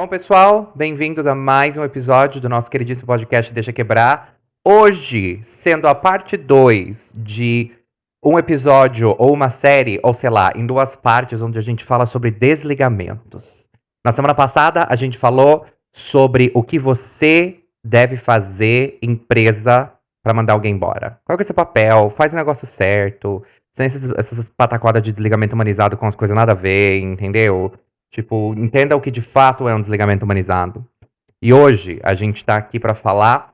Bom, pessoal, bem-vindos a mais um episódio do nosso queridíssimo podcast Deixa Quebrar. Hoje, sendo a parte 2 de um episódio ou uma série, ou sei lá, em duas partes, onde a gente fala sobre desligamentos. Na semana passada, a gente falou sobre o que você deve fazer, empresa, para mandar alguém embora. Qual que é o seu papel? Faz o negócio certo. Sem essas pataquadas de desligamento humanizado com as coisas nada a ver, entendeu? Tipo, entenda o que de fato é um desligamento humanizado. E hoje a gente tá aqui pra falar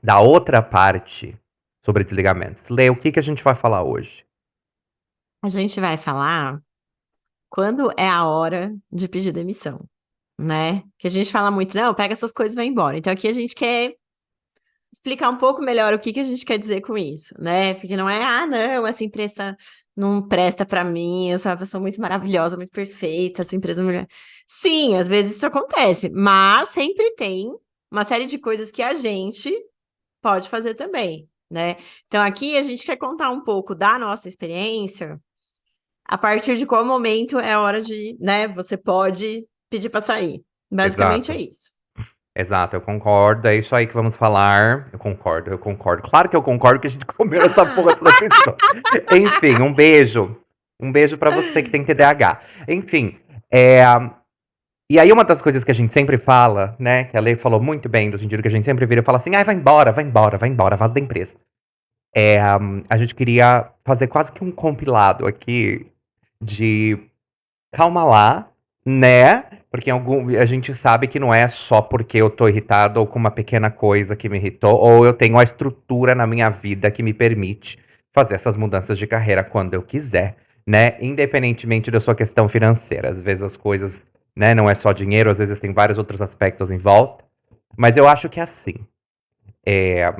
da outra parte sobre desligamentos. Lê, o que que a gente vai falar hoje? A gente vai falar quando é a hora de pedir demissão, né? Que a gente fala muito, não, pega essas coisas e vai embora. Então aqui a gente quer explicar um pouco melhor o que que a gente quer dizer com isso, né? Porque não é, não, essa empresa não presta pra mim, eu sou uma pessoa muito maravilhosa, muito perfeita, essa empresa não... Sim, às vezes isso acontece, mas sempre tem uma série de coisas que a gente pode fazer também, né? Então aqui a gente quer contar um pouco da nossa experiência. A partir de qual momento é hora de, né, você pode pedir para sair. Basicamente é Exato. isso. Exato, eu concordo. É isso aí que vamos falar. Eu concordo, eu concordo. Claro que eu concordo que a gente comeu essa porra toda pessoa. Enfim, um beijo. Um beijo pra você que tem TDAH. Enfim, é. E aí, uma das coisas que a gente sempre fala, né? Que a Lei falou muito bem, no sentido que a gente sempre vira e fala assim: ai, vai embora, vai embora, vai embora, vaza da empresa. A gente queria fazer quase que um compilado aqui de calma lá, né? Porque a gente sabe que não é só porque eu tô irritado ou com uma pequena coisa que me irritou, ou eu tenho a estrutura na minha vida que me permite fazer essas mudanças de carreira quando eu quiser, né? Independentemente da sua questão financeira. Às vezes as coisas, né, não é só dinheiro, às vezes tem vários outros aspectos em volta. Mas eu acho que é assim. É,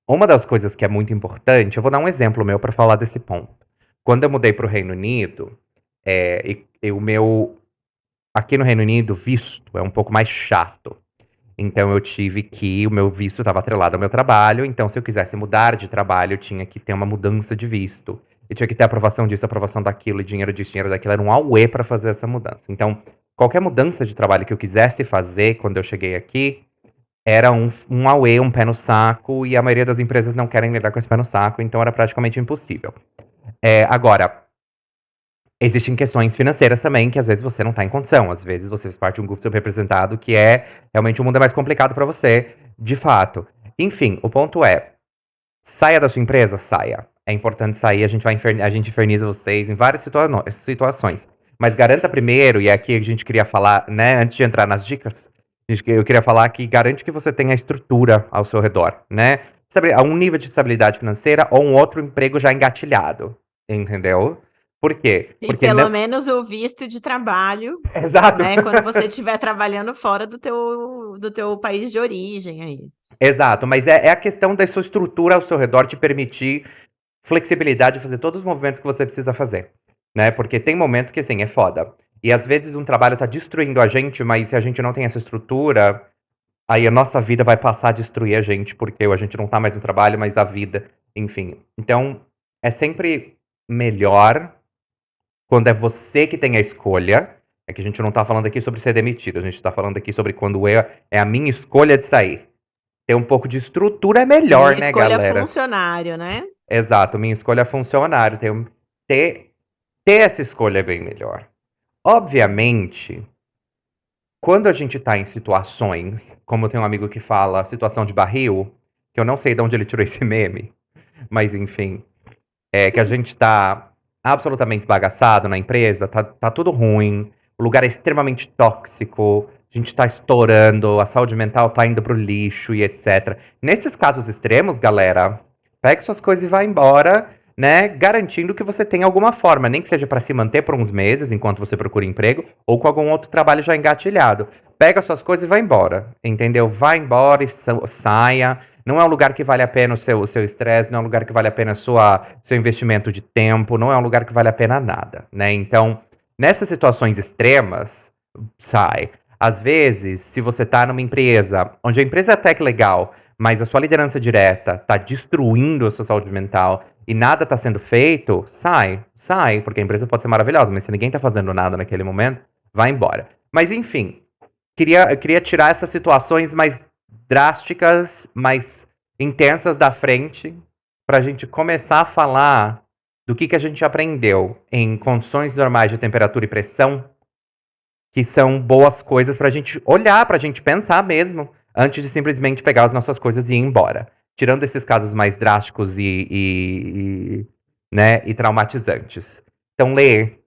uma das coisas que é muito importante, eu vou dar um exemplo meu para falar desse ponto. Quando eu mudei para o Reino Unido, o meu. Aqui no Reino Unido, visto é um pouco mais chato. Então eu tive que. O meu visto estava atrelado ao meu trabalho. Então, se eu quisesse mudar de trabalho, eu tinha que ter uma mudança de visto. E tinha que ter aprovação disso, aprovação daquilo, e dinheiro disso, dinheiro daquilo. Era um auê para fazer essa mudança. Então, qualquer mudança de trabalho que eu quisesse fazer quando eu cheguei aqui, era um auê, um pé no saco, e a maioria das empresas não querem lidar com esse pé no saco, então era praticamente impossível. Agora, existem questões financeiras também, que às vezes você não tá em condição. Às vezes você faz parte de um grupo subrepresentado que é realmente o mundo é mais complicado pra você, de fato. Enfim, o ponto é, saia da sua empresa, saia. É importante sair, a gente inferniza vocês em várias situações. Mas garanta primeiro, e é aqui a gente queria falar, né, antes de entrar nas dicas, eu queria falar que garante que você tenha estrutura ao seu redor, né? Um nível de estabilidade financeira ou um outro emprego já engatilhado, entendeu? Por quê? E Porque pelo não. menos o visto de trabalho, Exato. né, quando você estiver trabalhando fora do teu país de origem aí. Exato, mas é a questão da sua estrutura ao seu redor te permitir flexibilidade de fazer todos os movimentos que você precisa fazer, né? Porque tem momentos que, assim, é foda. E às vezes um trabalho tá destruindo a gente, mas se a gente não tem essa estrutura, aí a nossa vida vai passar a destruir a gente, porque a gente não tá mais no trabalho, mas a vida, enfim. Então, é sempre melhor quando é você que tem a escolha. É que a gente não tá falando aqui sobre ser demitido, a gente tá falando aqui sobre quando é a minha escolha de sair. Ter um pouco de estrutura é melhor, Minha né, escolha é galera? funcionário, né? Exato, minha escolha é funcionário. Ter, ter essa escolha é bem melhor. Obviamente, quando a gente tá em situações, como tem um amigo que fala, situação de barril, que eu não sei de onde ele tirou esse meme, mas enfim, é que a gente tá absolutamente esbagaçado na empresa, tá tudo ruim, o lugar é extremamente tóxico, a gente tá estourando, a saúde mental tá indo pro lixo e etc. Nesses casos extremos, galera, pegue suas coisas e vá embora, né? Garantindo que você tenha alguma forma, nem que seja pra se manter por uns meses enquanto você procura emprego, ou com algum outro trabalho já engatilhado. Pega suas coisas e vai embora, entendeu? Vai embora e saia. Não é um lugar que vale a pena o seu estresse, não é um lugar que vale a pena seu investimento de tempo, não é um lugar que vale a pena nada, né? Então, nessas situações extremas, sai. Às vezes, se você tá numa empresa, onde a empresa é até que legal, mas a sua liderança direta tá destruindo a sua saúde mental e nada tá sendo feito, sai, porque a empresa pode ser maravilhosa, mas se ninguém tá fazendo nada naquele momento, vai embora. Mas enfim, queria tirar essas situações mais drásticas, mais intensas da frente, pra gente começar a falar do que a gente aprendeu em condições normais de temperatura e pressão, que são boas coisas pra gente olhar, pra gente pensar mesmo, antes de simplesmente pegar as nossas coisas e ir embora. Tirando esses casos mais drásticos né, e traumatizantes. Então, Lê,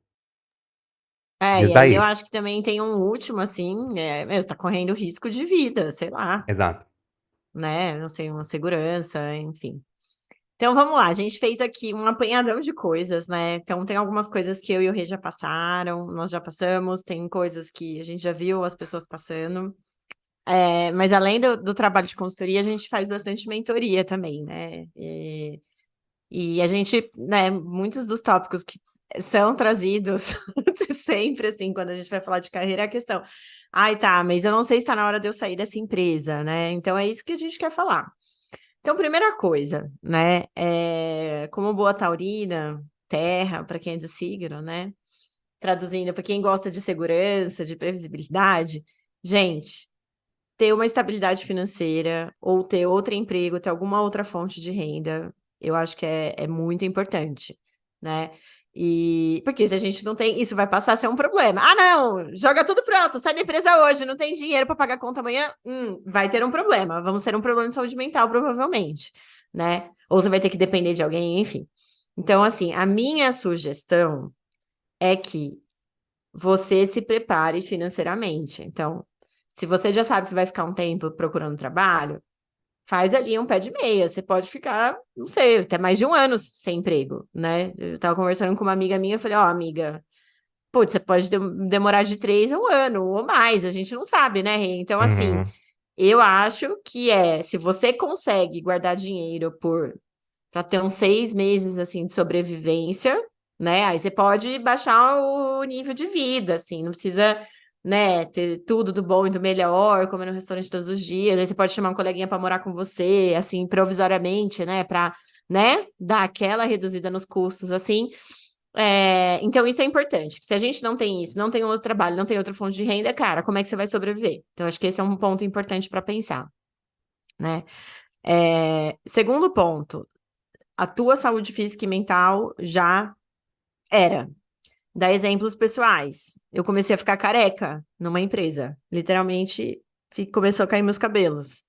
E diz aí eu aí. acho que também tem um último, assim, mesmo, tá correndo risco de vida, sei lá, Exato. né? Não sei, uma segurança, enfim. Então vamos lá, a gente fez aqui um apanhadão de coisas, né? Então tem algumas coisas que eu e o Rei já passaram, nós já passamos, tem coisas que a gente já viu as pessoas passando. Mas além do trabalho de consultoria, a gente faz bastante mentoria também, né? E a gente, né, muitos dos tópicos que são trazidos sempre, assim, quando a gente vai falar de carreira, é a questão. Ai, tá, mas eu não sei se está na hora de eu sair dessa empresa, né? Então é isso que a gente quer falar. Então, primeira coisa, né? Como boa taurina, terra, para quem é de signo, né? Traduzindo, para quem gosta de segurança, de previsibilidade, gente, ter uma estabilidade financeira ou ter outro emprego, ter alguma outra fonte de renda, eu acho que é muito importante, né? E porque se a gente não tem, isso vai passar a ser um problema. Ah, não, joga tudo pronto, sai da empresa hoje, não tem dinheiro para pagar a conta amanhã, vai ter um problema. Vamos ter um problema de saúde mental, provavelmente, né? Ou você vai ter que depender de alguém, enfim. Então, assim, a minha sugestão é que você se prepare financeiramente. Então, se você já sabe que vai ficar um tempo procurando trabalho, faz ali um pé de meia. Você pode ficar, não sei, até mais de um ano sem emprego, né? Eu tava conversando com uma amiga minha, eu falei, ó, amiga, putz, você pode demorar de 3 a 1 ano ou mais, a gente não sabe, né, Rê? Então, assim, Uhum. eu acho que se você consegue guardar dinheiro para ter uns 6 meses, assim, de sobrevivência, né? Aí você pode baixar o nível de vida, assim, não precisa, né, ter tudo do bom e do melhor, comer no restaurante todos os dias. Aí você pode chamar um coleguinha para morar com você, assim, provisoriamente, né, para, né, dar aquela reduzida nos custos, assim. Então isso é importante. Se a gente não tem isso, não tem outro trabalho, não tem outra fonte de renda, cara, como é que você vai sobreviver? Então acho que esse é um ponto importante para pensar, né? Segundo ponto, a tua saúde física e mental já era. Dá exemplos pessoais. Eu comecei a ficar careca numa empresa. Literalmente, começou a cair meus cabelos.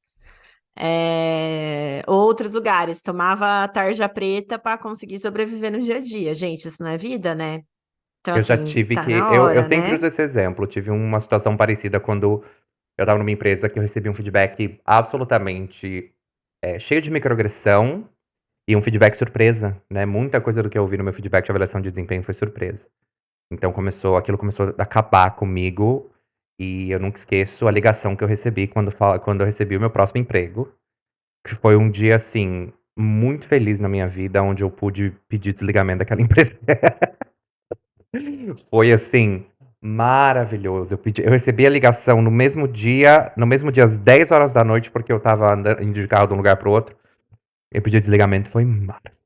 Outros lugares, tomava tarja preta para conseguir sobreviver no dia a dia. Gente, isso não é vida, né? Então, Eu já assim, tive tá que. na Eu hora, sempre né? uso esse exemplo. Eu tive uma situação parecida quando eu estava numa empresa que eu recebi um feedback absolutamente cheio de microagressão e um feedback surpresa, né? Muita coisa do que eu ouvi no meu feedback de avaliação de desempenho foi surpresa. Então aquilo começou a acabar comigo e eu nunca esqueço a ligação que eu recebi quando eu recebi o meu próximo emprego, que foi um dia assim muito feliz na minha vida, onde eu pude pedir desligamento daquela empresa. Foi assim, maravilhoso. Eu recebi a ligação no mesmo dia, às 10 horas da noite, porque eu estava indo de carro de um lugar pro outro. Eu pedi desligamento, foi maravilhoso.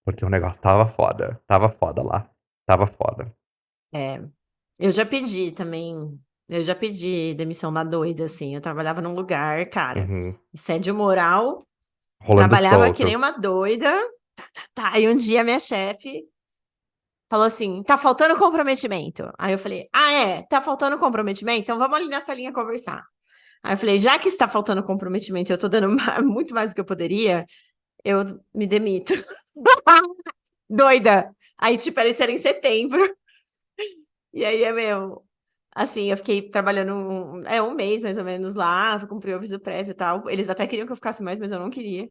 Porque o negócio tava foda lá, tava foda. É, eu já pedi também. Eu já pedi demissão da doida, assim. Eu trabalhava num lugar, cara, Uhum. assédio moral. Rolando Trabalhava que nem solto. uma doida. Tá, e um dia minha chefe falou assim: tá faltando comprometimento. Aí eu falei: ah, tá faltando comprometimento? Então vamos ali nessa linha conversar. Aí eu falei: já que está faltando comprometimento, eu tô dando muito mais do que eu poderia, eu me demito. Doida! Aí, tipo, era em setembro. E aí meu. Assim, eu fiquei trabalhando um mês mais ou menos lá, cumpri o aviso prévio e tal. Eles até queriam que eu ficasse mais, mas eu não queria.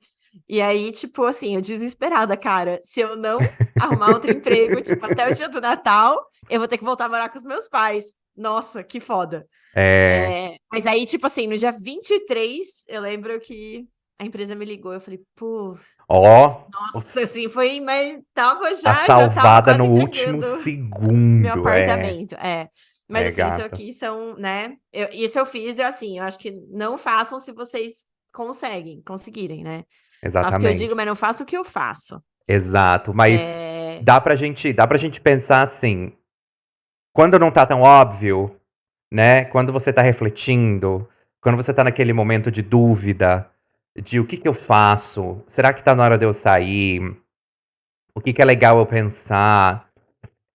E aí, tipo, assim, eu desesperada, cara. Se eu não arrumar outro emprego, tipo, até o dia do Natal, eu vou ter que voltar a morar com os meus pais. Nossa, que foda. É. Mas aí, tipo assim, no dia 23 eu lembro que a empresa me ligou. Eu falei, pô, Ó, nossa, assim, foi, mas tava a já tava salvada quase no último entregando meu segundo. apartamento. Mas É, assim, isso gata. aqui são, né? Isso eu fiz, assim, eu acho que não façam se vocês conseguirem, né? Faço o que eu digo, Exatamente. mas não faço o que eu faço. Exato. Mas É, dá pra gente pensar assim. Quando não tá tão óbvio, né? Quando você tá refletindo, quando você tá naquele momento de dúvida, de o que que eu faço? Será que tá na hora de eu sair? O que que é legal eu pensar?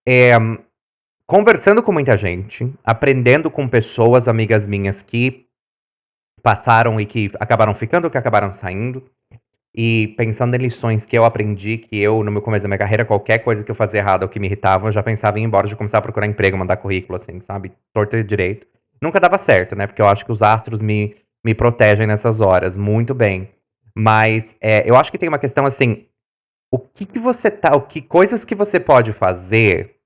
É, conversando com muita gente, aprendendo com pessoas, amigas minhas que passaram e que acabaram ficando ou que acabaram saindo. E pensando em lições que eu aprendi, que eu, no meu começo da minha carreira, qualquer coisa que eu fazia errado ou que me irritava, eu já pensava em ir embora, de começar a procurar emprego, mandar currículo, assim, sabe? Torto e direito. Nunca dava certo, né? Porque eu acho que os astros me protegem nessas horas, muito bem. Mas eu acho que tem uma questão assim, o que que você tá, o que coisas que você pode fazer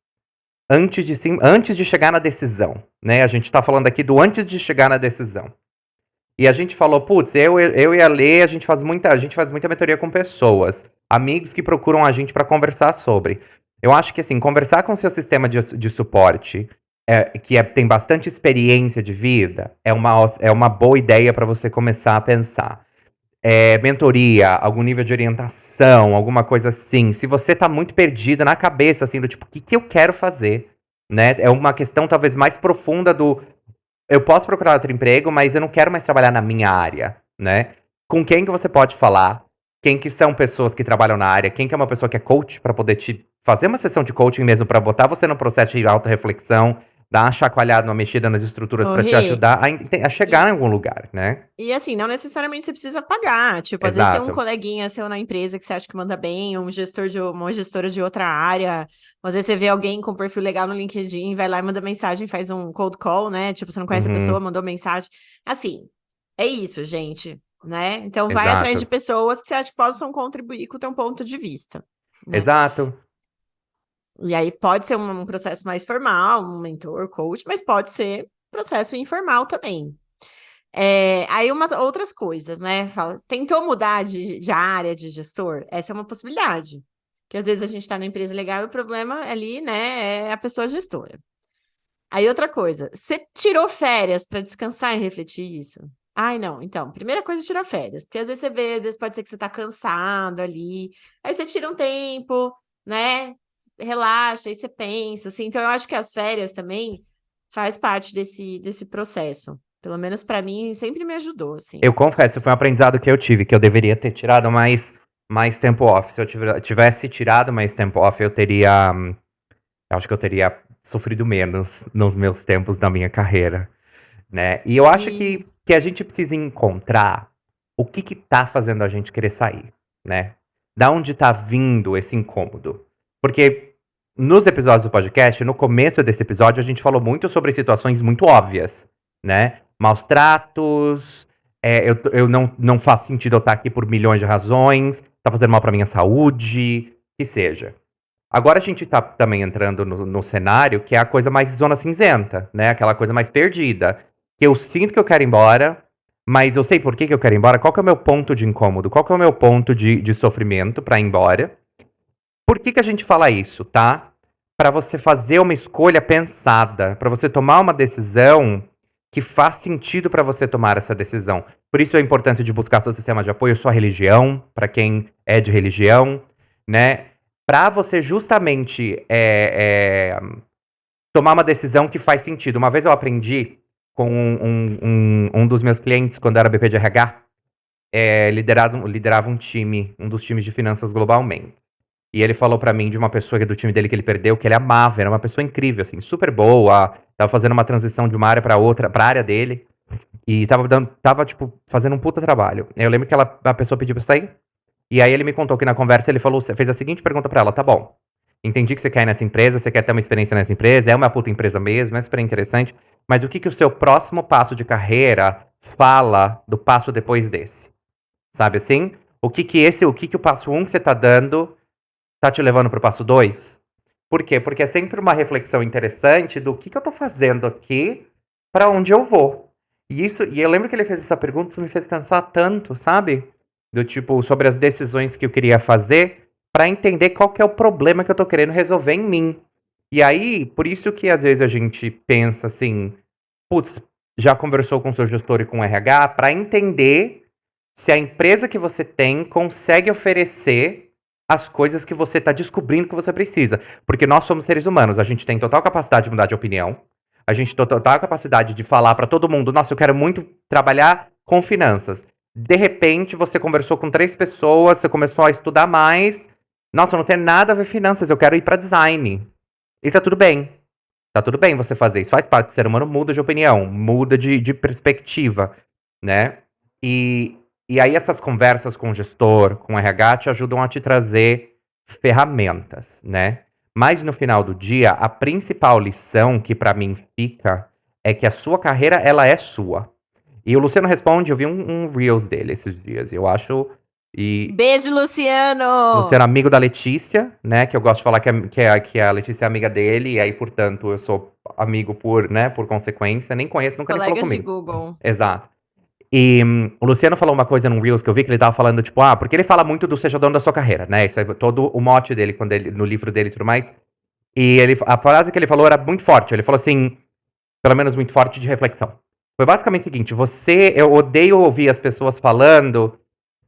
antes de chegar na decisão, né? A gente tá falando aqui do antes de chegar na decisão. E a gente falou, putz, eu e a Lê, a gente faz muita mentoria com pessoas, amigos que procuram a gente para conversar sobre. Eu acho que, assim, conversar com o seu sistema de suporte, tem bastante experiência de vida, é uma boa ideia para você começar a pensar. Mentoria, algum nível de orientação, alguma coisa assim. Se você tá muito perdida na cabeça, assim, do tipo, o que que eu quero fazer, né? É uma questão talvez mais profunda do eu posso procurar outro emprego, mas eu não quero mais trabalhar na minha área, né? Com quem que você pode falar? Quem que são pessoas que trabalham na área? Quem que é uma pessoa que é coach para poder te fazer uma sessão de coaching mesmo para botar você no processo de autorreflexão, dar uma chacoalhada, uma mexida nas estruturas Ô, para te Rê, ajudar a chegar e, em algum lugar, né? e assim, não necessariamente você precisa pagar. Tipo, às vezes tem um Exato. coleguinha seu na empresa que você acha que manda bem, um gestor de uma gestora de outra área. Às vezes você vê alguém com perfil legal no LinkedIn, vai lá e manda mensagem, faz um cold call, né? Tipo, você não conhece a pessoa, Uhum. mandou mensagem. Assim, é isso, gente, né? Então vai atrás de Exato. pessoas que você acha que possam contribuir com o teu ponto de vista, né? Exato. E aí pode ser um processo mais formal, um mentor, coach, mas pode ser processo informal também. Aí outras coisas, né? Tentou mudar de área de gestor? Essa é uma possibilidade. Que às vezes a gente está na empresa legal e o problema ali, né, é a pessoa gestora. Aí outra coisa, você tirou férias para descansar e refletir isso? Ai, não. Então, primeira coisa é tirar férias, porque às vezes você vê, às vezes pode ser que você tá cansado ali. Aí você tira um tempo, né? Relaxa, aí você pensa, assim. Então, eu acho que as férias também faz parte desse processo. Pelo menos para mim, sempre me ajudou, assim. Eu confesso, foi um aprendizado que eu tive, que eu deveria ter tirado mais tempo off. Se eu tivesse tirado mais tempo off, eu acho que eu teria sofrido menos nos meus tempos da minha carreira, né? E eu acho E que a gente precisa encontrar o que que tá fazendo a gente querer sair, né? Da onde tá vindo esse incômodo. Porque nos episódios do podcast, no começo desse episódio, a gente falou muito sobre situações muito óbvias, né? Maus tratos, eu não faz sentido eu estar aqui por milhões de razões, tá fazendo mal pra minha saúde, que seja. Agora a gente tá também entrando no cenário que é a coisa mais zona cinzenta, né? Aquela coisa mais perdida. Que eu sinto que eu quero ir embora, mas eu sei por que que eu quero ir embora. Qual que é o meu ponto de incômodo? Qual que é o meu ponto de sofrimento pra ir embora? Por que que a gente fala isso, tá? Pra você fazer uma escolha pensada, pra você tomar uma decisão que faz sentido pra você tomar essa decisão. Por isso a importância de buscar seu sistema de apoio, sua religião, pra quem é de religião, né? Pra você justamente tomar uma decisão que faz sentido. Uma vez eu aprendi com um dos meus clientes, quando era BP de RH, liderava um time, um dos times de finanças globalmente. E ele falou pra mim de uma pessoa do time dele que ele perdeu, que ele amava, era uma pessoa incrível, assim, super boa, tava fazendo uma transição de uma área pra outra, pra área dele, e tava, tipo, fazendo um puta trabalho. Eu lembro que a pessoa pediu pra sair, e aí ele me contou que na conversa ele falou, fez a seguinte pergunta pra ela, tá bom, entendi que você quer ir nessa empresa, você quer ter uma experiência nessa empresa, é uma puta empresa mesmo, é super interessante, mas o que que o seu próximo passo de carreira fala do passo depois desse? Sabe assim? O que que o passo um que você tá dando tá te levando pro passo 2? Por quê? Porque é sempre uma reflexão interessante do que eu tô fazendo aqui pra onde eu vou. E eu lembro que ele fez essa pergunta, me fez pensar tanto, sabe? Do tipo, sobre as decisões que eu queria fazer pra entender qual que é o problema que eu tô querendo resolver em mim. E aí, por isso que às vezes a gente pensa assim, putz, já conversou com o seu gestor e com o RH pra entender se a empresa que você tem consegue oferecer as coisas que você está descobrindo que você precisa. Porque nós somos seres humanos, a gente tem total capacidade de mudar de opinião, a gente tem total capacidade de falar pra todo mundo, nossa, eu quero muito trabalhar com finanças. De repente, você conversou com 3 pessoas, você começou a estudar mais. Nossa, não tem nada a ver finanças, eu quero ir pra design. E tá tudo bem. Tá tudo bem você fazer isso. Faz parte do ser humano, muda de opinião, muda de perspectiva, né? E, e aí essas conversas com o gestor, com o RH, te ajudam a te trazer ferramentas, né? Mas no final do dia, a principal lição que pra mim fica é que a sua carreira, ela é sua. E o Luciano Responde, eu vi um Reels dele esses dias, eu acho. E Beijo, o Luciano, Luciano! amigo da Letícia, né? Que eu gosto de falar que a Letícia é amiga dele, e aí, portanto, eu sou amigo por, né, por consequência. Nem conheço, nunca nem falou Colegas de comigo. Google. Exato. E o Luciano falou uma coisa num Reels que eu vi que ele tava falando, tipo, porque ele fala muito do seja dono da sua carreira, né? Isso é todo o mote dele, quando ele, no livro dele e tudo mais. E a frase que ele falou era muito forte. Ele falou assim, pelo menos muito forte de reflexão. Foi basicamente o seguinte: eu odeio ouvir as pessoas falando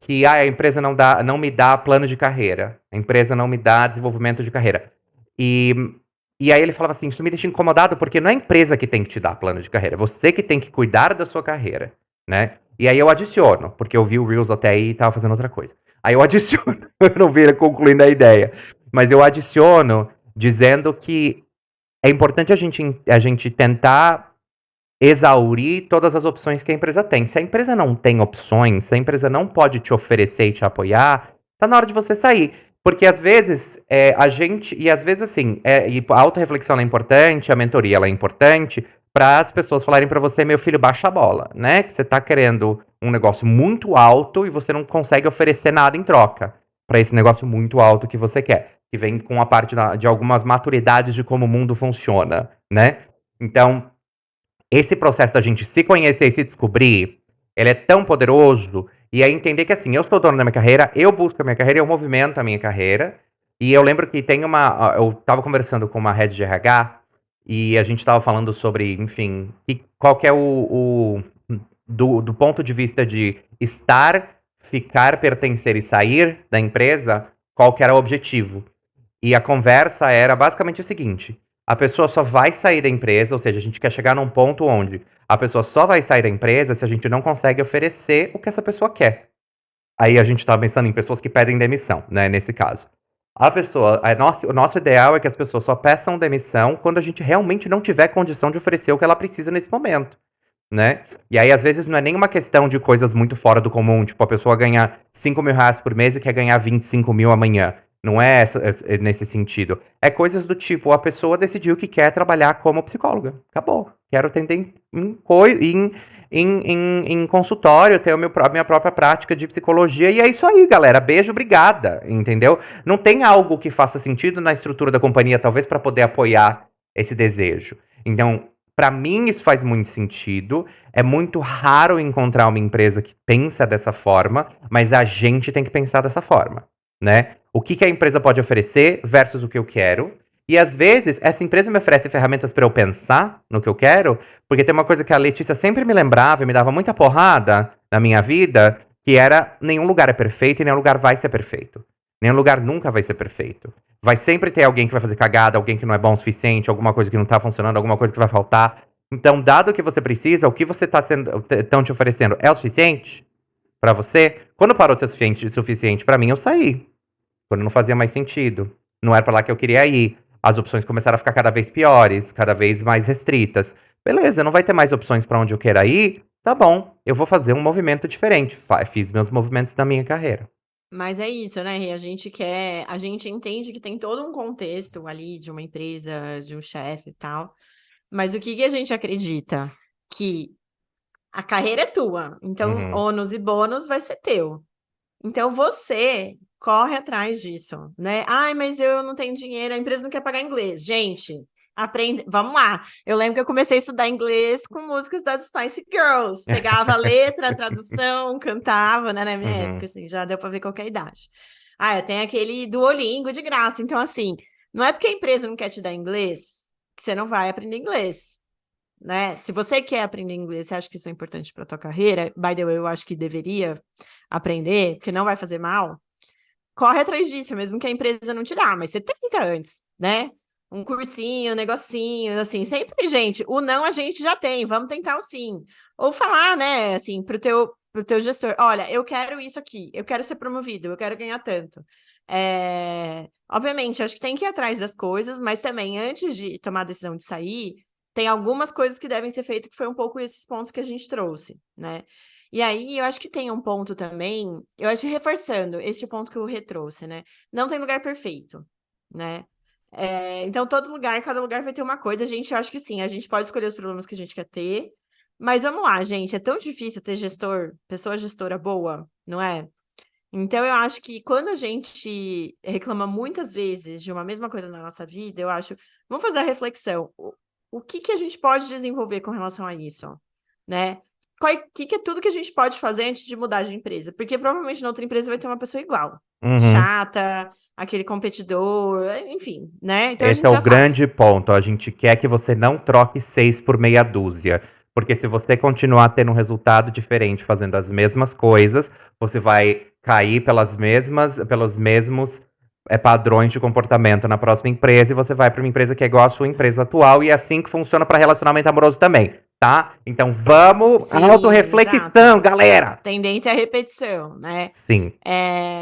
que a empresa não me dá plano de carreira, a empresa não me dá desenvolvimento de carreira. E, e aí ele falava assim: isso me deixa incomodado porque não é a empresa que tem que te dar plano de carreira, é você que tem que cuidar da sua carreira, né? E aí eu adiciono, porque eu vi o Reels até aí e tava fazendo outra coisa. Aí eu adiciono, eu não vi ele concluindo a ideia, mas eu adiciono dizendo que é importante a gente tentar exaurir todas as opções que a empresa tem. Se a empresa não tem opções, se a empresa não pode te oferecer e te apoiar, tá na hora de você sair. Porque às vezes a gente, e às vezes assim, e a autorreflexão é importante, a mentoria ela é importante, para as pessoas falarem para você, meu filho, baixa a bola, né? Que você tá querendo um negócio muito alto e você não consegue oferecer nada em troca para esse negócio muito alto que você quer, que vem com a parte de algumas maturidades de como o mundo funciona, né? Então, esse processo da gente se conhecer e se descobrir, ele é tão poderoso. E aí entender que assim, eu sou dono da minha carreira, eu busco a minha carreira, eu movimento a minha carreira. E eu lembro que tem uma. Eu tava conversando com uma head de RH e a gente tava falando sobre, enfim, qual que é do ponto de vista de estar, ficar, pertencer e sair da empresa, qual que era o objetivo. E a conversa era basicamente o seguinte: a pessoa só vai sair da empresa, ou seja, a gente quer chegar num ponto onde a pessoa só vai sair da empresa se a gente não consegue oferecer o que essa pessoa quer. Aí a gente tá pensando em pessoas que pedem demissão, né, nesse caso. O nosso ideal é que as pessoas só peçam demissão quando a gente realmente não tiver condição de oferecer o que ela precisa nesse momento, né? E aí, às vezes, não é nem uma questão de coisas muito fora do comum, tipo, a pessoa ganhar 5 mil reais por mês e quer ganhar 25 mil amanhã. Não é nesse sentido. É coisas do tipo, a pessoa decidiu que quer trabalhar como psicóloga. Acabou. Quero atender em consultório, ter a minha própria prática de psicologia. E é isso aí, galera. Beijo, obrigada. Entendeu? Não tem algo que faça sentido na estrutura da companhia, talvez, para poder apoiar esse desejo. Então, pra mim, isso faz muito sentido. É muito raro encontrar uma empresa que pensa dessa forma, mas a gente tem que pensar dessa forma, né? O que a empresa pode oferecer versus o que eu quero. E às vezes, essa empresa me oferece ferramentas para eu pensar no que eu quero, porque tem uma coisa que a Letícia sempre me lembrava e me dava muita porrada na minha vida, que era: nenhum lugar é perfeito e nenhum lugar vai ser perfeito. Nenhum lugar nunca vai ser perfeito. Vai sempre ter alguém que vai fazer cagada, alguém que não é bom o suficiente, alguma coisa que não tá funcionando, alguma coisa que vai faltar. Então, dado que você precisa, o que você estão te oferecendo é o suficiente pra você? Quando parou de ser suficiente pra mim, eu saí. Quando não fazia mais sentido. Não era pra lá que eu queria ir. As opções começaram a ficar cada vez piores, cada vez mais restritas. Beleza, não vai ter mais opções pra onde eu queira ir? Tá bom, eu vou fazer um movimento diferente. Fiz meus movimentos na minha carreira. Mas é isso, né, Rê? A gente entende que tem todo um contexto ali de uma empresa, de um chefe e tal. Mas o que que a gente acredita? Que a carreira é tua, então Uhum. ônus e bônus vai ser teu. Então você corre atrás disso, né? Ai, mas eu não tenho dinheiro, a empresa não quer pagar inglês. Gente, aprende, vamos lá. Eu lembro que eu comecei a estudar inglês com músicas das Spice Girls. Pegava a letra, a tradução, cantava, né? Na minha época, Uhum. assim, já deu para ver qualquer idade. Ah, tem aquele Duolingo de graça. Então, assim, não é porque a empresa não quer te dar inglês que você não vai aprender inglês, né? Se você quer aprender inglês, você acha que isso é importante para tua carreira? By the way, eu acho que deveria aprender, porque não vai fazer mal. Corre atrás disso, mesmo que a empresa não te dá, mas você tenta antes, né? um cursinho, um negocinho, assim, sempre, gente, o não a gente já tem, vamos tentar o sim. Ou falar, né, assim, pro teu gestor, olha, eu quero isso aqui, eu quero ser promovido, eu quero ganhar tanto. Obviamente, acho que tem que ir atrás das coisas, mas também, antes de tomar a decisão de sair, tem algumas coisas que devem ser feitas, que foi um pouco esses pontos que a gente trouxe, né? E aí, eu acho que tem um ponto também, eu acho reforçando esse ponto que o Rê trouxe, né? Não tem lugar perfeito, né? Então, todo lugar, cada lugar vai ter uma coisa. Eu acho que sim, a gente pode escolher os problemas que a gente quer ter, mas vamos lá, gente, é tão difícil ter pessoa gestora boa, não é? Então, eu acho que quando a gente reclama muitas vezes de uma mesma coisa na nossa vida, eu acho, vamos fazer a reflexão. O que que a gente pode desenvolver com relação a isso, né? Que é tudo que a gente pode fazer antes de mudar de empresa? Porque provavelmente na outra empresa vai ter uma pessoa igual, Uhum. chata, aquele competidor, enfim, né? Então a Esse gente é o já sabe. grande ponto. A gente quer que você não troque 6 por meia dúzia. Porque se você continuar tendo um resultado diferente fazendo as mesmas coisas, você vai cair pelos mesmos padrões de comportamento na próxima empresa e você vai para uma empresa que é igual à sua empresa atual e é assim que funciona para relacionamento amoroso também, tá? Então vamos, Sim, exato. autorreflexão, galera! Tendência à repetição, né? Sim,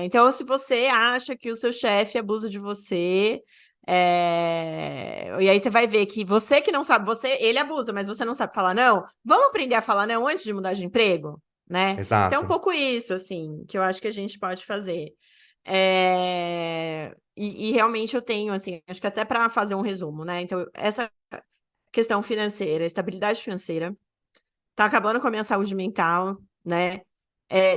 Então, se você acha que o seu chefe abusa de você, e aí você vai ver que você que não sabe, ele abusa, mas você não sabe falar não, vamos aprender a falar não antes de mudar de emprego, né? Então, é um exato. pouco isso, assim, que eu acho que a gente pode fazer. E realmente eu tenho, assim, acho que até para fazer um resumo, né? Então, essa questão financeira, estabilidade financeira, tá acabando com a minha saúde mental, né?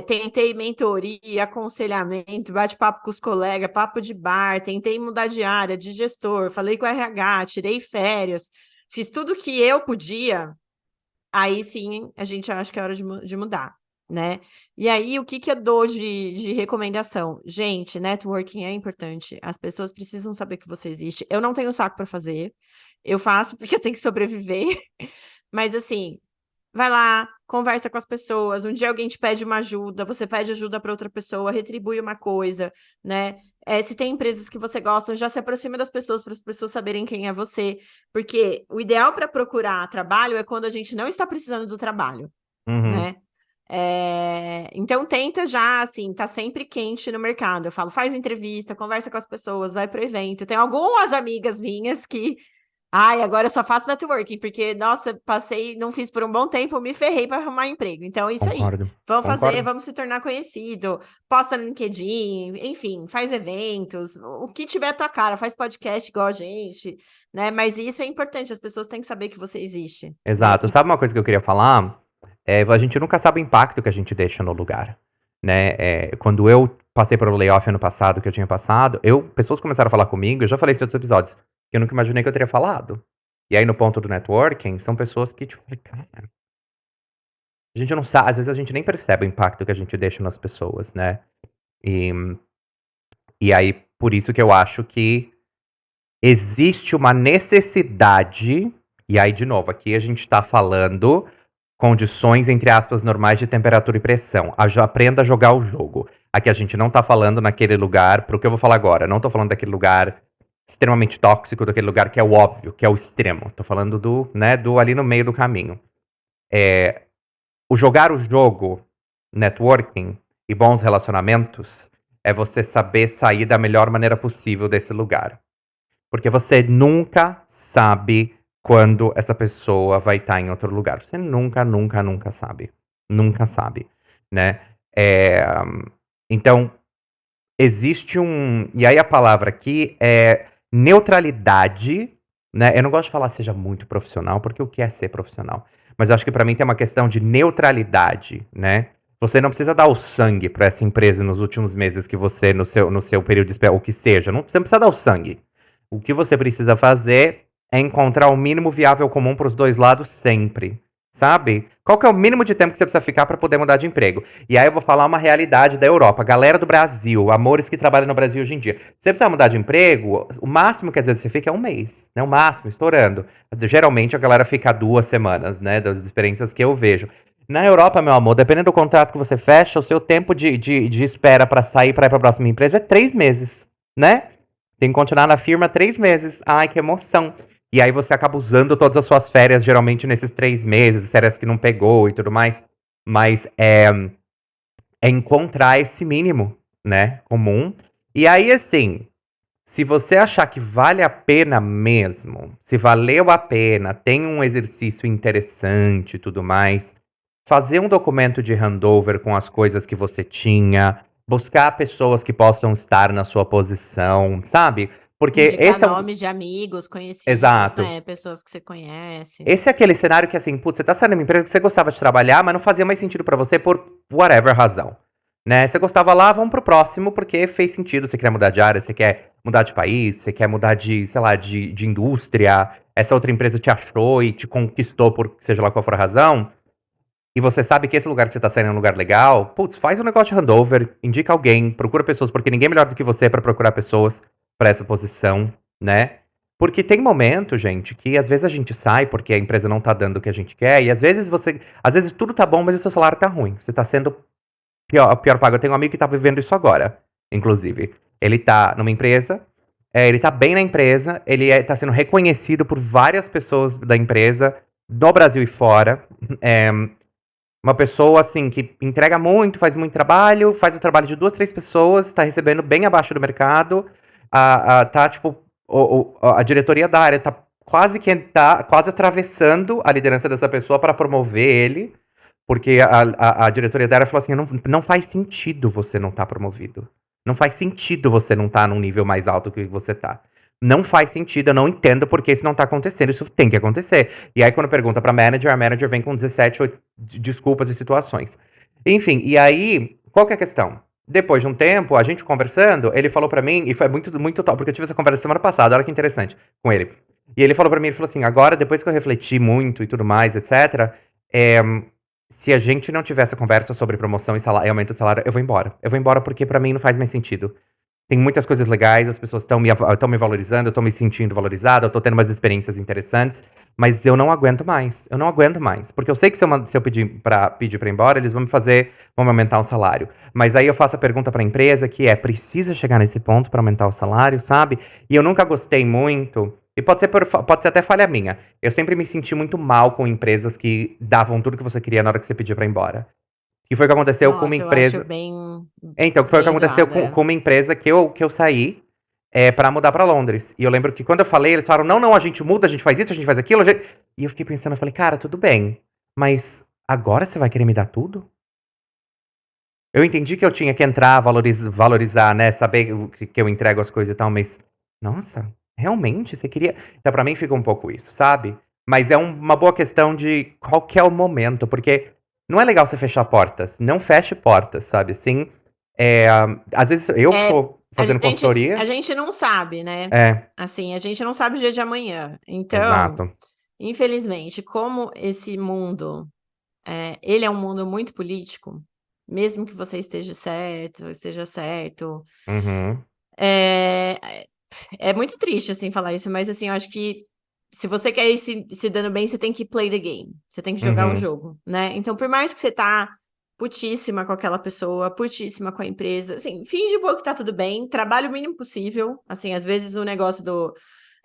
Tentei mentoria, aconselhamento, bate-papo com os colegas, papo de bar, tentei mudar de área, de gestor, falei com o RH, tirei férias, fiz tudo que eu podia, aí sim a gente acha que é hora de mudar, né? E aí, o que que eu dou de recomendação? Gente, networking é importante, as pessoas precisam saber que você existe. Eu não tenho saco para fazer, eu faço porque eu tenho que sobreviver, mas assim, vai lá, conversa com as pessoas. Um dia alguém te pede uma ajuda, você pede ajuda para outra pessoa, retribui uma coisa, né? Se tem empresas que você gosta, já se aproxima das pessoas para as pessoas saberem quem é você. Porque o ideal para procurar trabalho é quando a gente não está precisando do trabalho, Uhum, né? Então tenta já, assim, tá sempre quente no mercado. Eu falo, faz entrevista, conversa com as pessoas, vai pro evento. Tem algumas amigas minhas que ai, agora eu só faço networking, porque, nossa, passei, não fiz por um bom tempo, me ferrei para arrumar emprego. Então, é isso aí. concordo. Vamos fazer, Concordo. vamos se tornar conhecido, posta no LinkedIn, enfim, faz eventos, o que tiver a tua cara, faz podcast igual a gente, né? Mas isso é importante, as pessoas têm que saber que você existe, né? Exato. Sabe uma coisa que eu queria falar? A gente nunca sabe o impacto que a gente deixa no lugar, né? Quando eu passei pelo layoff ano passado, que eu tinha passado, pessoas começaram a falar comigo, eu já falei isso em outros episódios, que eu nunca imaginei que eu teria falado. E aí, no ponto do networking, são pessoas que, tipo, falei, cara, a gente não sabe, às vezes a gente nem percebe o impacto que a gente deixa nas pessoas, né? E, e aí, por isso que eu acho que existe uma necessidade, e aí, de novo, aqui a gente tá falando condições, entre aspas, normais de temperatura e pressão. Aprenda a jogar o jogo. Aqui a gente não tá falando naquele lugar, pro que eu vou falar agora, não tô falando daquele lugar extremamente tóxico, daquele lugar que é o óbvio, que é o extremo. Tô falando do ali no meio do caminho. O jogar o jogo, networking e bons relacionamentos, é você saber sair da melhor maneira possível desse lugar. Porque você nunca sabe quando essa pessoa vai estar em outro lugar. Você nunca, nunca, nunca sabe. Nunca sabe, né? É, então, existe um. E aí a palavra aqui é neutralidade, né? Eu não gosto de falar seja muito profissional, porque o que é ser profissional? Mas eu acho que pra mim tem uma questão de neutralidade, né? Você não precisa dar o sangue pra essa empresa nos últimos meses que você, no seu período de espera, o que seja. Você não precisa dar o sangue. O que você precisa fazer é encontrar o mínimo viável comum pros dois lados sempre. Sabe? Qual que é o mínimo de tempo que você precisa ficar pra poder mudar de emprego? E aí eu vou falar uma realidade da Europa. Galera do Brasil, amores que trabalham no Brasil hoje em dia. Você precisa mudar de emprego, o máximo que às vezes você fica é um mês, né? O máximo, estourando. Geralmente a galera fica 2 semanas, né? Das experiências que eu vejo. Na Europa, meu amor, dependendo do contrato que você fecha, o seu tempo de espera pra sair pra ir pra próxima empresa é 3 meses, né? Tem que continuar na firma 3 meses. Ai, que emoção. E aí você acaba usando todas as suas férias, geralmente nesses 3 meses, férias que não pegou e tudo mais. Mas é encontrar esse mínimo, né, comum. E aí, assim, se você achar que vale a pena mesmo, se valeu a pena, tem um exercício interessante e tudo mais, fazer um documento de handover com as coisas que você tinha, buscar pessoas que possam estar na sua posição, sabe? Porque Indicar esse é um. nomes de amigos, conhecidos, Exato. né? Pessoas que você conhece. Esse é aquele cenário que, assim, putz, você tá saindo de uma empresa que você gostava de trabalhar, mas não fazia mais sentido pra você por whatever razão. Né? Você gostava lá, vamos pro próximo, porque fez sentido. Você quer mudar de área, você quer mudar de país, você quer mudar de, sei lá, de indústria. Essa outra empresa te achou e te conquistou por seja lá qual for a razão. E você sabe que esse lugar que você tá saindo é um lugar legal. Putz, faz um negócio de handover, indica alguém, procura pessoas, porque ninguém é melhor do que você pra procurar pessoas pra essa posição, né? Porque tem momento, gente, que às vezes a gente sai porque a empresa não tá dando o que a gente quer, e às vezes às vezes tudo tá bom, mas o seu salário tá ruim. Você tá sendo pior pago. Eu tenho um amigo que tá vivendo isso agora, inclusive. Ele tá numa empresa, ele tá bem na empresa, tá sendo reconhecido por várias pessoas da empresa, no Brasil e fora. É, uma pessoa, assim, que entrega muito, faz muito trabalho, faz o trabalho de 2, 3 pessoas, tá recebendo bem abaixo do mercado, tá, tipo, a diretoria da área tá quase atravessando a liderança dessa pessoa para promover ele, porque a diretoria da área falou assim, não faz sentido você não estar promovido. Não faz sentido você não estar num nível mais alto que você tá. Não faz sentido, eu não entendo porque isso não tá acontecendo, isso tem que acontecer. E aí quando pergunta pra manager, a manager vem com 17 desculpas e situações. Enfim, e aí, qual que é a questão? Depois de um tempo, a gente conversando, ele falou pra mim, e foi muito, muito top, porque eu tive essa conversa semana passada, olha que interessante, com ele. E ele falou pra mim, ele falou assim, agora, depois que eu refleti muito e tudo mais, etc., é, se a gente não tiver essa conversa sobre promoção e aumento de salário, eu vou embora. Eu vou embora porque pra mim não faz mais sentido. Tem muitas coisas legais, as pessoas estão me valorizando, eu tô me sentindo valorizado, eu tô tendo umas experiências interessantes, mas eu não aguento mais. Eu não aguento mais. Porque eu sei que se eu pedir pra ir embora, eles vão me aumentar o salário. Mas aí eu faço a pergunta pra empresa que precisa chegar nesse ponto pra aumentar o salário, sabe? E eu nunca gostei muito, e pode ser até falha minha. Eu sempre me senti muito mal com empresas que davam tudo que você queria na hora que você pedia pra ir embora. Que foi o que aconteceu com uma Nossa, eu acho empresa. bem, Então, que foi o que bem aconteceu zoada. com uma empresa que eu saí pra mudar pra Londres. E eu lembro que quando eu falei, eles falaram: não, não, a gente muda, a gente faz isso, a gente faz aquilo. E eu fiquei pensando, eu falei, cara, tudo bem, mas agora você vai querer me dar tudo? Eu entendi que eu tinha que entrar, valorizar, né? Saber que eu entrego as coisas e tal, mas. Nossa, realmente? Você queria. Então, pra mim fica um pouco isso, sabe? Mas é uma boa questão de qual que é o momento, porque não é legal você fechar portas. Não feche portas, sabe? Assim, é, às vezes eu que É, tô fazendo a consultoria. gente não sabe, né? É, Assim, a gente não sabe o dia de amanhã. Então, exato. infelizmente, como esse mundo, ele é um mundo muito político, mesmo que você esteja certo, Uhum, é, é muito triste, assim, falar isso, mas, assim, eu acho que se você quer ir se dando bem, você tem que play the game, você tem que jogar o uhum, jogo, né? Então, por mais que você tá putíssima com aquela pessoa, putíssima com a empresa, assim, finge um pouco que tá tudo bem, trabalhe o mínimo possível, assim, às vezes o negócio do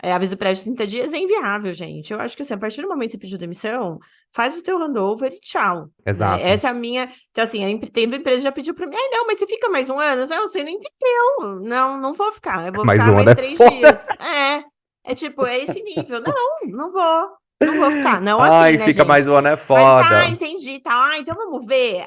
aviso prévio de 30 dias é inviável, gente. Eu acho que, assim, a partir do momento que você pediu demissão, faz o teu handover e tchau, né? exato. Essa é a minha... Então, assim, teve empresa que já pediu pra mim, ai, não, mas você fica mais um ano? Eu, você não entendeu. Não, não vou ficar. Eu vou Mais ficar um ano mais é 3 dias. foda. É tipo, é esse nível. Não, não vou. Não vou ficar. Não assim, Ai, né, fica mais gente? um ano é Mas, foda. entendi, tá. Então vamos ver.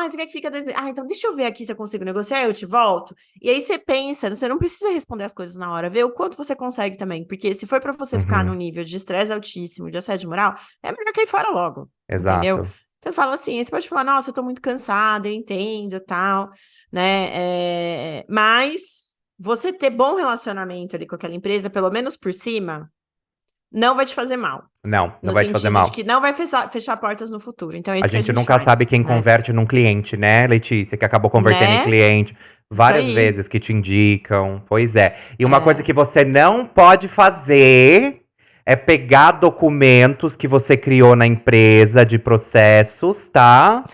Você quer que fica 2 meses? Então deixa eu ver aqui se eu consigo negociar, eu te volto. E aí você pensa, você não precisa responder as coisas na hora, vê o quanto você consegue também. Porque se for pra você ficar num Uhum, nível de estresse altíssimo, de assédio moral, é melhor cair fora logo, entendeu? exato. Então fala assim, você pode falar, nossa, eu tô muito cansada, eu entendo, tal, né? Mas você ter bom relacionamento ali com aquela empresa, pelo menos por cima, não vai te fazer mal. Não, não No vai te fazer sentido de que mal. não vai fechar portas no futuro. Então é A isso que a gente gente nunca sabe faz, quem né? converte num cliente, né, Letícia? Que acabou convertendo em Né? cliente Isso várias aí. vezes que te indicam. Pois é. E uma coisa É. que você não pode fazer é pegar documentos que você criou na empresa de processos, tá?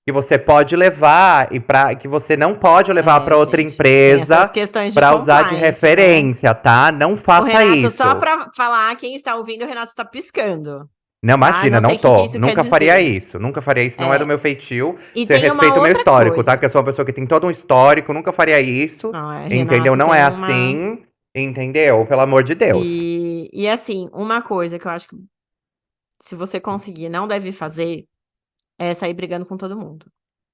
que você pode levar e que você não pode levar para outra gente, tem essas empresa questões de para usar de compliance, né? referência, tá? Não O faça Renato, só isso. pra falar, quem está ouvindo, o Renato está piscando. Não, Tá? imagina, Não não sei o que que tô. isso quer Nunca faria dizer. isso. Nunca faria isso, não é do meu feitio. E Você tem uma respeita o meu outra histórico, tá? coisa. Porque eu sou uma pessoa que tem todo um histórico, nunca faria isso. Entendeu? Renato Não tem é uma. assim. Entendeu? Pelo amor de Deus. E assim, uma coisa que eu acho que se você conseguir, não deve fazer, é sair brigando com todo mundo.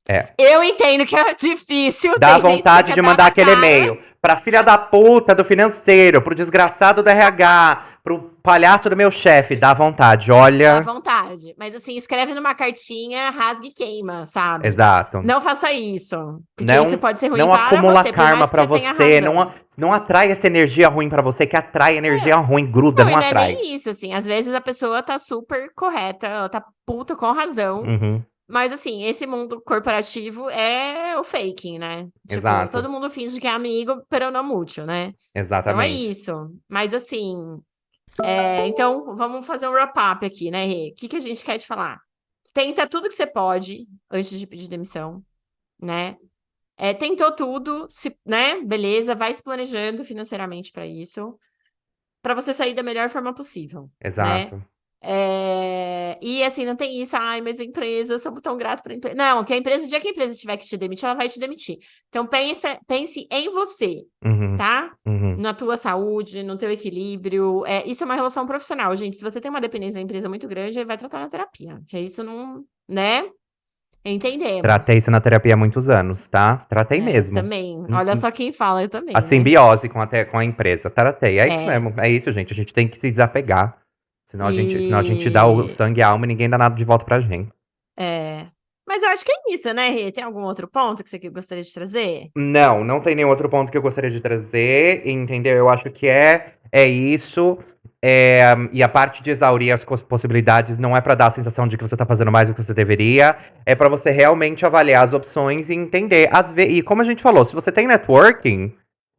É. Eu entendo que é difícil, Dá tem gente que você vontade quer de dar mandar na aquele cara. e-mail pra filha da puta do financeiro, pro desgraçado do RH, pro palhaço do meu chefe. Dá vontade, Dá olha. vontade. Mas assim, escreve numa cartinha, rasga e queima, sabe? Exato. Não faça isso. Porque isso Não, pode ser ruim não para acumula você, por karma mais que pra você tenha você. razão. Não atrai essa energia ruim pra você, que atrai energia ruim, gruda, Não, não e não é atrai. nem isso, assim. Às vezes a pessoa tá super correta, ela tá puta com razão. Uhum, Mas assim, esse mundo corporativo é o faking, né? Tipo, exato. todo mundo finge que é amigo, pero não mútuo, né? Então é Exatamente. isso. Mas assim, então vamos fazer um wrap-up aqui, né, Rê? O que que a gente quer te falar? Tenta tudo que você pode antes de pedir demissão, né? Tentou tudo, né? Beleza, vai se planejando financeiramente para isso, para você sair da melhor forma possível, né? Exato. E assim, não tem isso, ai, mas a empresa, somos tão gratos para a empresa. Não, que a empresa, o dia que a empresa tiver que te demitir, ela vai te demitir. Então, pense em você, Uhum, tá? uhum. Na tua saúde, no teu equilíbrio. Isso é uma relação profissional, gente. Se você tem uma dependência da empresa muito grande, vai tratar na terapia. Que isso não, né? Tratei Entendemos. isso na terapia há muitos anos, tá? Tratei mesmo. Também. Hum, Olha hum. só quem fala, eu A também, né? simbiose com a empresa. Tratei. É isso É. mesmo. É isso, gente. A gente tem que se desapegar. Senão a gente dá o E. sangue e a alma e ninguém dá nada de volta pra gente. É. Mas eu acho que é isso, né, Rê? Tem algum outro ponto que você gostaria de trazer? Não, não tem nenhum outro ponto que eu gostaria de trazer, entendeu? Eu acho que é isso. E a parte de exaurir as possibilidades não é pra dar a sensação de que você tá fazendo mais do que você deveria, é pra você realmente avaliar as opções e entender. E como a gente falou, se você tem networking,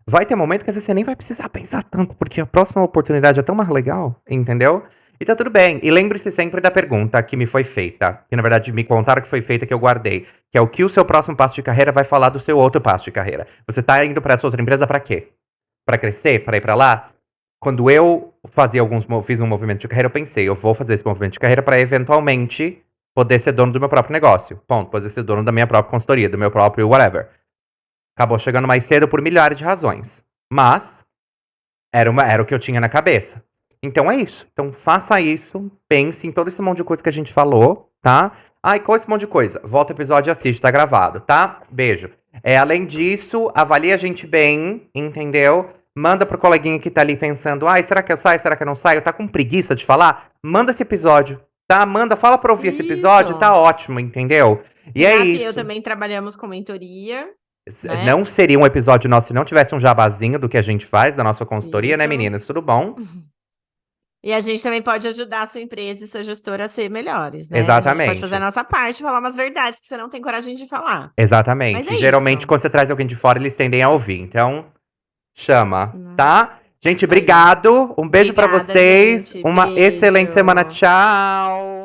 vai ter momento que às vezes você nem vai precisar pensar tanto, porque a próxima oportunidade é tão mais legal, entendeu? E tá tudo bem. E lembre-se sempre da pergunta que me foi feita, que na verdade me contaram que foi feita, que eu guardei, que é o que o seu próximo passo de carreira vai falar do seu outro passo de carreira. Você tá indo pra essa outra empresa pra quê? Pra crescer? Pra ir pra lá? Quando eu fiz um movimento de carreira, eu pensei, eu vou fazer esse movimento de carreira pra eventualmente poder ser dono do meu próprio negócio. Ponto. Poder ser dono da minha própria consultoria, do meu próprio whatever. Acabou chegando mais cedo por milhares de razões. Mas era o que eu tinha na cabeça. Então é isso. Então faça isso, pense em todo esse monte de coisa que a gente falou, tá? Ai, qual esse monte de coisa? Volta o episódio e assiste, tá gravado, tá? Beijo. Além disso, avalie a gente bem, entendeu? Manda pro coleguinha que tá ali pensando, ai, será que eu saio? Será que eu não saio? Tá com preguiça de falar? Manda esse episódio, tá? Manda, fala pra ouvir esse episódio, Isso. tá ótimo, entendeu? E é Renato e eu isso. também trabalhamos com mentoria, né? Não seria um episódio nosso se não tivesse um jabazinho do que a gente faz, da nossa consultoria, né, Isso. meninas? Tudo bom? E a gente também pode ajudar a sua empresa e sua gestora a ser melhores, né? A gente pode fazer a Exatamente. nossa parte, falar umas verdades que você não tem coragem de falar. Mas Exatamente. é Geralmente, isso. quando você traz alguém de fora, eles tendem a ouvir. Então, chama, Né? tá? Gente, Isso aí. obrigado. Um beijo pra Obrigada, vocês. gente. Uma excelente semana. Beijo. Tchau.